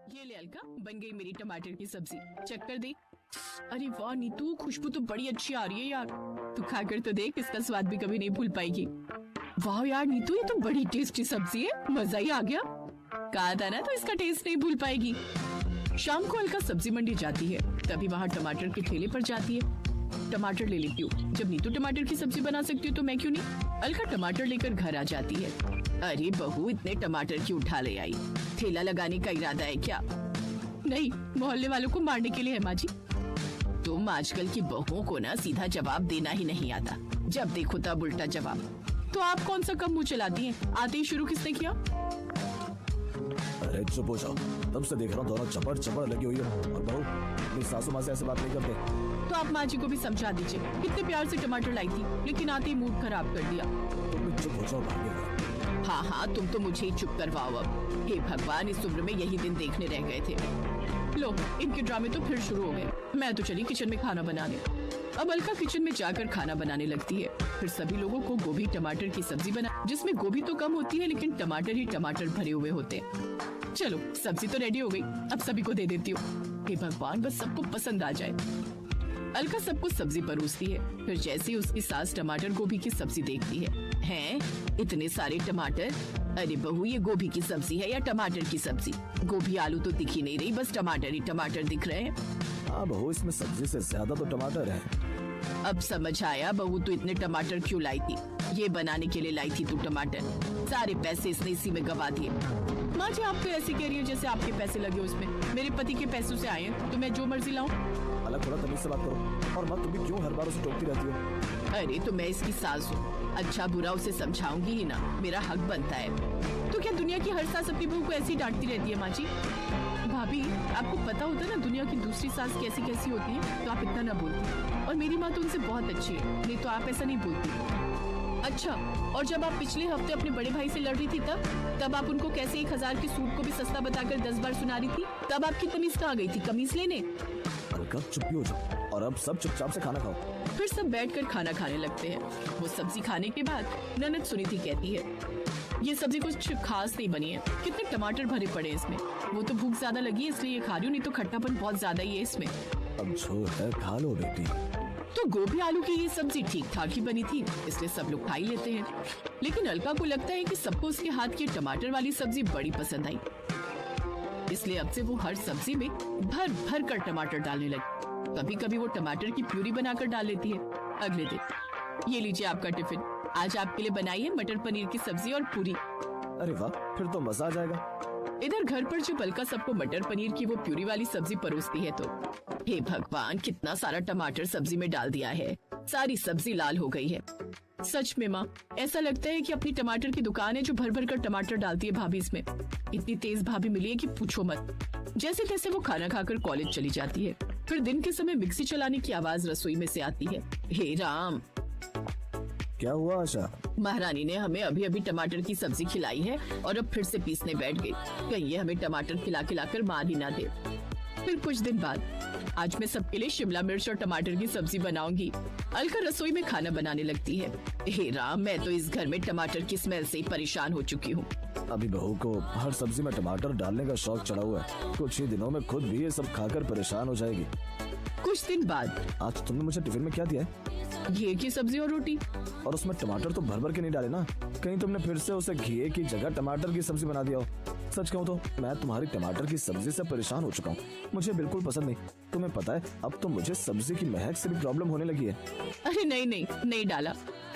ये ले अलका, बन गई मेरी टमाटर की सब्जी, चेक कर दे। अरे वाह नीतू, खुशबू तो बड़ी अच्छी आ रही है यार। तू खाकर तो देख, इसका स्वाद भी कभी नहीं भूल पाएगी। वाह यार नीतू, ये तो बड़ी टेस्टी सब्जी है, मजा ही आ गया। कहा था ना, तो इसका टेस्ट नहीं भूल पाएगी। शाम को अलका सब्जी मंडी जाती है, तभी वहाँ टमाटर के ठेले पर जाती है। टमाटर ले लेती हूँ, जब नीतू टमाटर की सब्जी बना सकती हूँ तो मैं क्यों नहीं। अलका टमाटर लेकर घर आ जाती है। अरे बहू, इतने टमाटर क्यों उठा ले आई? ठेला लगाने का इरादा है क्या? नहीं, मोहल्ले वालों को मारने के लिए है माँ जी। तुम आजकल की बहुओं को ना सीधा जवाब देना ही नहीं आता, जब देखो तब उल्टा जवाब। तो आप कौन सा कम मुंह चलाती हैं? आते ही शुरू किसने किया? अरे चुप हो जाओ, तब से देख रहा हूँ दोनों चपड़ चपड़ लगी हुई है। और बहू, अपनी सासू माँ से ऐसे बात नहीं करते। तो आप माँ जी को भी समझा दीजिए, कितने प्यार से टमाटर लाई थी, लेकिन आते ही मूड खराब कर दिया। तुम भी चुप हो जाओ भाग्य। हाँ हाँ, तुम तो मुझे ही चुप करवाओ अब। हे भगवान, इस उम्र में यही दिन देखने रह गए थे। लो, इनके ड्रामे तो फिर शुरू हो गए। मैं तो चली किचन में खाना बनाने। अब अलका किचन में जाकर खाना बनाने लगती है। फिर सभी लोगों को गोभी टमाटर की सब्जी बना, जिसमें गोभी तो कम होती है लेकिन टमाटर ही टमाटर भरे हुए होते हैं। चलो, सब्जी तो रेडी हो गई, अब सभी को दे देती हूँ। हे भगवान, बस सबको पसंद आ जाए। अलका सबको सब्जी परोसती है। फिर जैसे ही उसकी सास टमाटर गोभी की सब्जी देखती है, हैं इतने सारे टमाटर। अरे बहू, ये गोभी की सब्जी है या टमाटर की सब्जी? गोभी आलू तो दिख ही नहीं रही, बस टमाटर ही टमाटर दिख रहे हैं। हाँ बहू, इसमें सब्जी से ज्यादा तो टमाटर है। अब समझ आया बहू, तू इतने टमाटर क्यों लाई थी? ये बनाने के लिए लाई थी तू टमाटर। सारे पैसे इसने इसी में गवा दिए। माँ जी, आप तो ऐसे कह रही है जैसे आपके पैसे लगे उसमें। मेरे पति के पैसों से आए हैं, तो मैं जो मर्जी लाऊं। अलग थोड़ा तमीज से बात करो। और माँ, तुम भी क्यों हर बार उसे टोकती रहती हो? अरे तो मैं इसकी सास हूँ, अच्छा बुरा उसे समझाऊंगी ही ना, मेरा हक बनता है। तो क्या दुनिया की हर सास अपनी बहू को ऐसी डांटती रहती है माँ जी? भाभी, आपको पता होता ना दुनिया की दूसरी सास कैसी कैसी होती है, तो आप इतना ना बोलती। और मेरी माँ तो उनसे बहुत अच्छी है, नहीं तो आप ऐसा नहीं बोलती। अच्छा, और जब आप पिछले हफ्ते अपने बड़े भाई से लड़ रही थी तब आप उनको कैसे 1000 के सूट को भी सस्ता बताकर 10 बार सुना रही थी? तब आपकी तमीज कहाँ गई थी कमीज लेने? अलका, चुप हो जाओ और अब सब चुपचाप से खाना खाओ। फिर सब बैठकर खाना खाने लगते हैं। वो सब्जी खाने के बाद ननद सुनीति कहती है, ये सब्जी कुछ खास नहीं बनी है, कितने टमाटर भरे पड़े हैं इसमें। वो तो भूख ज्यादा लगी है इसलिए ये खा रही हूँ, नहीं तो खट्टापन बहुत ज्यादा ही है इसमें। अब जो है खा लो बेटी। तो गोभी आलू की ये सब्जी ठीक ठाक ही बनी थी, इसलिए सब लोग खा ही लेते हैं। लेकिन अलका को लगता है कि सबको उसके हाथ की टमाटर वाली सब्जी बड़ी पसंद आई, इसलिए अब से वो हर सब्जी में भर भर कर टमाटर डालने लगी। कभी कभी वो टमाटर की प्यूरी बनाकर डाल लेती है। अगले दिन, ये लीजिए आपका टिफिन, आज आपके लिए बनाई है मटर पनीर की सब्जी और पूरी। अरे वाह, फिर तो मजा आ जाएगा। इधर घर पर जब अलका सबको मटर पनीर की वो प्यूरी वाली सब्जी परोसती है तो हे भगवान, कितना सारा टमाटर सब्जी में डाल दिया है, सारी सब्जी लाल हो गई है। सच में माँ, ऐसा लगता है कि अपनी टमाटर की दुकान है जो भर भर कर टमाटर डालती है भाभी इसमें। इतनी तेज भाभी मिली है कि पूछो मत। जैसे तैसे वो खाना खाकर कॉलेज चली जाती है। फिर दिन के समय मिक्सी चलाने की आवाज रसोई में से आती है। हे राम, क्या हुआ आशा? महारानी ने हमें अभी अभी टमाटर की सब्जी खिलाई है और अब फिर से पीसने बैठ गई। कहीं ये हमें टमाटर खिलाकर मार ही ना दे। फिर कुछ दिन बाद, आज मैं सबके लिए शिमला मिर्च और टमाटर की सब्जी बनाऊंगी। अलका रसोई में खाना बनाने लगती है। हे राम, मैं तो इस घर में टमाटर की स्मेल से ही परेशान हो चुकी हूँ। अभी बहू को हर सब्जी में टमाटर डालने का शौक चढ़ा हुआ है, कुछ ही दिनों में खुद भी ये सब खाकर परेशान हो जाएगी। कुछ दिन बाद, आज तुमने मुझे टिफिन में क्या दिया है? घी की सब्जी और रोटी। और उसमें टमाटर तो भर भर के नहीं डाले ना? कहीं तुमने फिर से उसे घी की जगह टमाटर की सब्जी बना दिया हो? सच कहूँ तो मैं तुम्हारी टमाटर की सब्जी से परेशान हो चुका हूँ, मुझे बिल्कुल पसंद नहीं। तुम्हें पता है, अब तो मुझे सब्जी की महक से भी प्रॉब्लम होने लगी है। अरे नहीं डाला।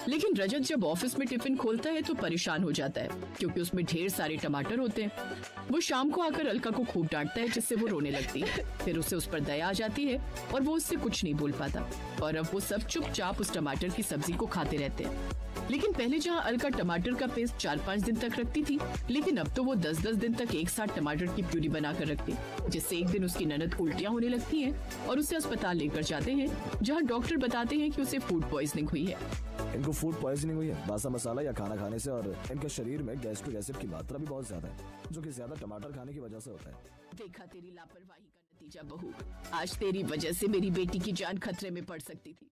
लेकिन रजत जब ऑफिस में टिफिन खोलता है तो परेशान हो जाता है, क्योंकि उसमें ढेर सारे टमाटर होते हैं। वो शाम को आकर अलका को खूब डांटता है, जिससे वो रोने लगती है। फिर उसे उस पर दया आ जाती है और वो उससे कुछ नहीं बोल पाता। और अब वो सब चुपचाप उस टमाटर की सब्जी को खाते रहते हैं। लेकिन पहले जहाँ अलका टमाटर का पेस्ट 4-5 दिन तक रखती थी, लेकिन अब तो वो 10-10 दिन तक एक साथ टमाटर की प्यूरी बनाकर रखती, जिससे एक दिन उसकी ननद उल्टियाँ होने लगती हैं और उसे अस्पताल लेकर जाते हैं, जहाँ डॉक्टर बताते हैं कि उसे फूड पॉइजनिंग हुई है। इनको फूड पॉइजनिंग हुई है बासा मसाला या खाना खाने से, और इनके शरीर में गैस्ट्रिक एसिड की मात्रा भी बहुत ज्यादा है, जो कि ज्यादा टमाटर खाने की वजह से होता है। देखा तेरी लापरवाही का नतीजा बहू, आज तेरी वजह से मेरी बेटी की जान खतरे में पड़ सकती थी।